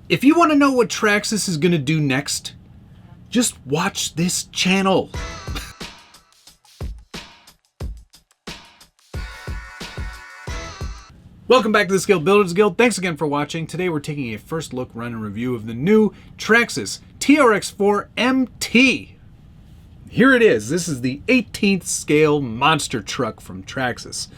If you want to know what Traxxas is going to do next, just watch this channel. Welcome back to the Skilled Builders Guild. Thanks again for watching. Today we're taking a first look, run, and review of the new Traxxas TRX4 MT. Here it is. This is the 18th scale monster truck from Traxxas.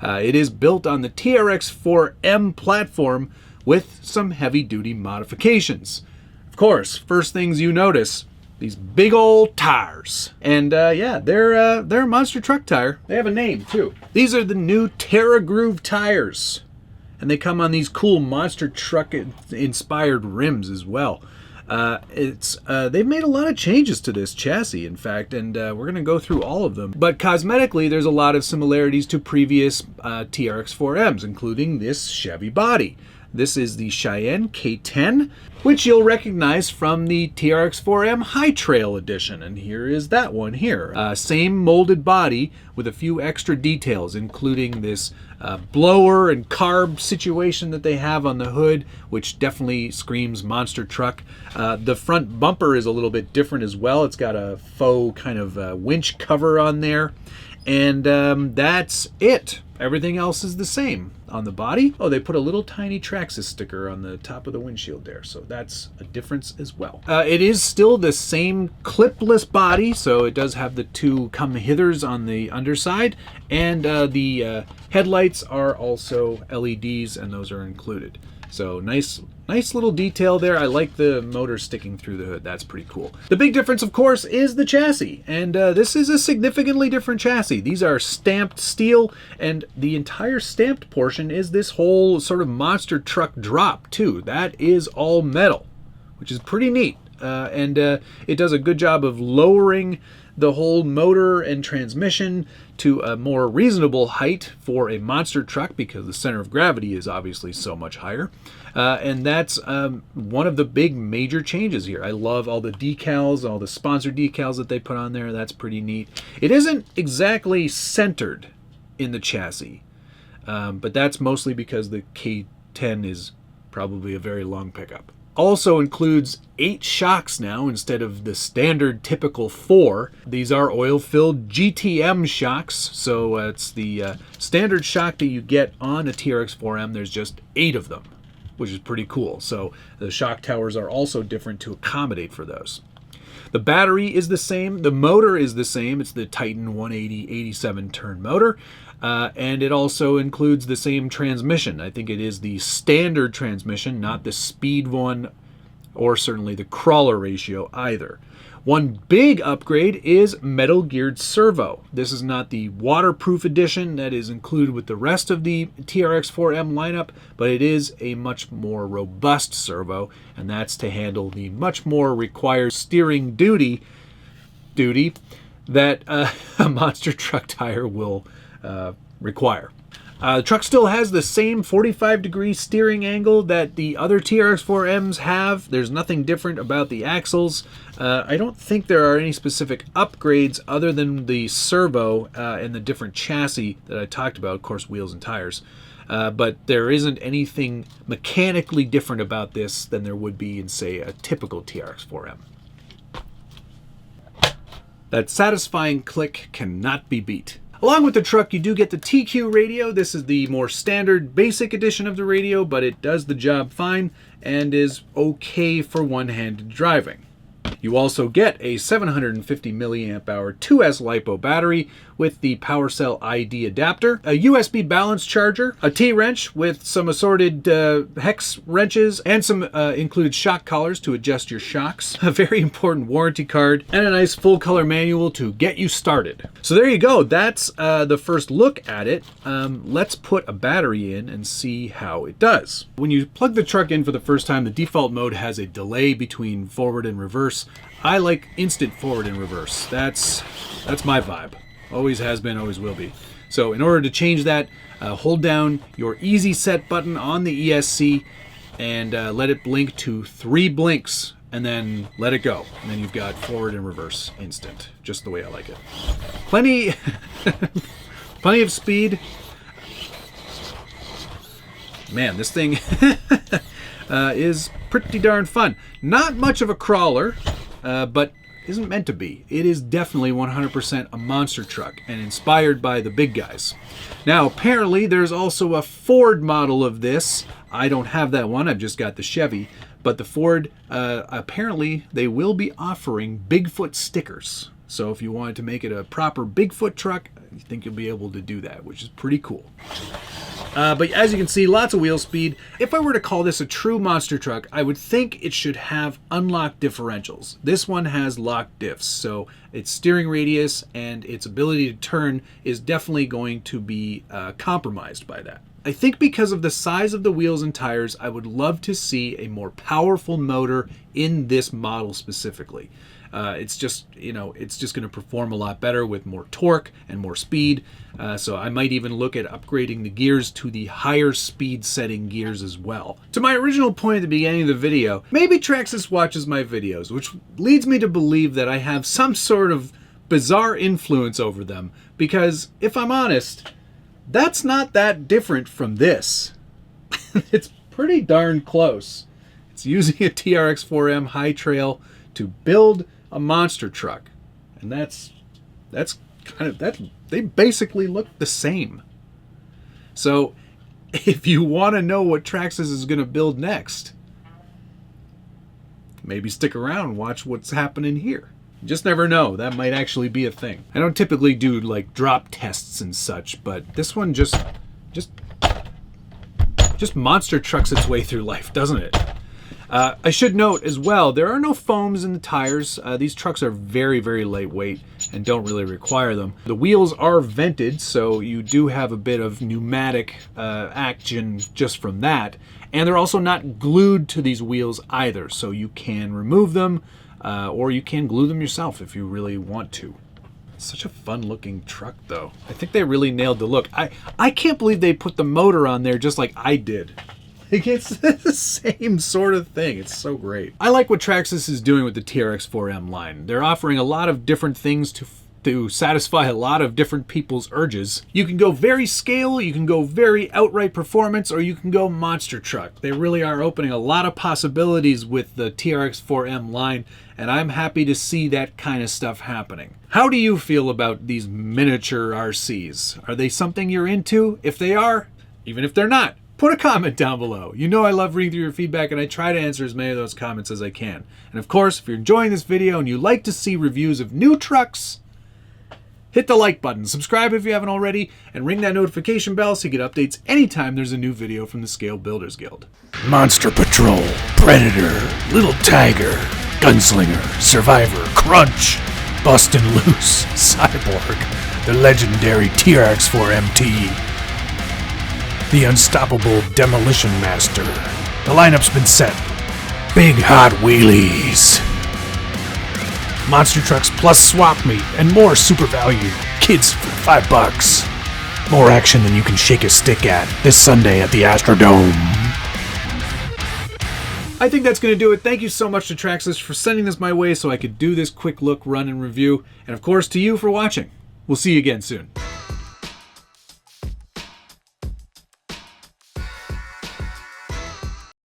It is built on the TRX4M platform with some heavy-duty modifications. Of course, first things you notice, these big old tires. And yeah, they're a monster truck tire. They have a name too. These are the new Terra Groove tires. And they come on these cool monster truck inspired rims as well. They've made a lot of changes to this chassis, in fact, and we're going to go through all of them. But cosmetically, there's a lot of similarities to previous TRX4Ms, including this Chevy body. This is the Cheyenne K10, which you'll recognize from the TRX4M High Trail Edition, and here is that one here. Same molded body with a few extra details, including this blower and carb situation that they have on the hood, which definitely screams monster truck. The front bumper is a little bit different as well. It's got a faux kind of winch cover on there, and that's it. Everything else is the same. On the body, oh, they put a little tiny Traxxas sticker on the top of the windshield there, so that's a difference as well. It is still the same clipless body, so it does have the two come-hithers on the underside, and the headlights are also LEDs, and those are included. So nice little detail there. I like the motor sticking through the hood. That's pretty cool. The big difference, of course, is the chassis. And this is a significantly different chassis. These are stamped steel, and the entire stamped portion is this whole sort of monster truck drop, too. That is all metal, which is pretty neat. It does a good job of lowering the whole motor and transmission to a more reasonable height for a monster truck because the center of gravity is obviously so much higher. And that's one of the big major changes here. I love all the decals, all the sponsor decals that they put on there. That's pretty neat. It isn't exactly centered in the chassis, but that's mostly because the K10 is probably a very long pickup. Also includes 8 shocks now instead of the standard typical 4. These are oil-filled GTM shocks, so it's the standard shock that you get on a TRX4M. There's just 8 of them, which is pretty cool. So the shock towers are also different to accommodate for those. The battery is the same. The motor is the same. It's the Titan 180 87-turn motor. And it also includes the same transmission. I think it is the standard transmission, not the speed one or certainly the crawler ratio either. One big upgrade is metal geared servo. This is not the waterproof edition that is included with the rest of the TRX4M lineup, but it is a much more robust servo, and that's to handle the much more required steering duty that a monster truck tire will require. The truck still has the same 45-degree steering angle that the other TRX4Ms have. There's nothing different about the axles. I don't think there are any specific upgrades other than the servo and the different chassis that I talked about, of course, wheels and tires. But there isn't anything mechanically different about this than there would be in, say, a typical TRX4M. That satisfying click cannot be beat. Along with the truck, you do get the TQ radio. This is the more standard basic edition of the radio, but it does the job fine and is okay for one-handed driving. You also get a 750 milliamp hour 2S LiPo battery with the PowerCell ID adapter, a USB balance charger, a T-wrench with some assorted hex wrenches, and some included shock collars to adjust your shocks, a very important warranty card, and a nice full-color manual to get you started. So there you go. That's the first look at it. Let's put a battery in and see how it does. When you plug the truck in for the first time, the default mode has a delay between forward and reverse. I like instant forward and reverse. That's my vibe. Always has been, always will be. So in order to change that, hold down your easy set button on the ESC and let it blink to 3 blinks and then let it go. And then you've got forward and reverse instant, just the way I like it. Plenty of speed. Man, this thing is pretty darn fun. Not much of a crawler, but isn't meant to be. It is definitely 100% a monster truck and inspired by the big guys. Now, apparently, there's also a Ford model of this. I don't have that one. I've just got the Chevy. But the Ford, apparently, they will be offering Bigfoot stickers. So if you wanted to make it a proper Bigfoot truck, I think you'll be able to do that, which is pretty cool. But as you can see, lots of wheel speed. If I were to call this a true monster truck, I would think it should have unlocked differentials. This one has locked diffs, so its steering radius and its ability to turn is definitely going to be compromised by that. I think because of the size of the wheels and tires, I would love to see a more powerful motor in this model specifically. It's just, it's just going to perform a lot better with more torque and more speed. So I might even look at upgrading the gears to the higher speed setting gears as well. To my original point at the beginning of the video, maybe Traxxas watches my videos, which leads me to believe that I have some sort of bizarre influence over them. Because if I'm honest, that's not that different from this. It's pretty darn close. It's using a TRX-4M high trail to build a monster truck, and that's kind of that. They basically look the same. So if you want to know what Traxxas is going to build next, maybe stick around and watch what's happening here. You just never know, that might actually be a thing. I don't typically do like drop tests and such, but this one just monster trucks its way through life, doesn't it? I should note as well, there are no foams in the tires. These trucks are very, very lightweight and don't really require them. The wheels are vented, so you do have a bit of pneumatic action just from that. And they're also not glued to these wheels either, so you can remove them or you can glue them yourself if you really want to. Such a fun looking truck though. I think they really nailed the look. I can't believe they put the motor on there just like I did. It's the same sort of thing. It's so great. I like what Traxxas is doing with the TRX-4M line. They're offering a lot of different things to satisfy a lot of different people's urges. You can go very scale, you can go very outright performance, or you can go monster truck. They really are opening a lot of possibilities with the TRX-4M line, and I'm happy to see that kind of stuff happening. How do you feel about these miniature RCs? Are they something you're into? If they are, even if they're not, put a comment down below. You know I love reading through your feedback, and I try to answer as many of those comments as I can. And of course, if you're enjoying this video and you like to see reviews of new trucks, hit the like button, subscribe if you haven't already, and ring that notification bell so you get updates anytime there's a new video from the Scale Builders Guild. Monster Patrol, Predator, Little Tiger, Gunslinger, Survivor, Crunch, Bustin' Loose, Cyborg, the legendary TRX-4MT, the unstoppable Demolition Master. The lineup's been set. Big hot wheelies. Monster trucks plus swap meet and more super value. Kids for $5. More action than you can shake a stick at this Sunday at the Astrodome. I think that's going to do it. Thank you so much to Traxxas for sending this my way so I could do this quick look, run, and review. And of course to you for watching. We'll see you again soon.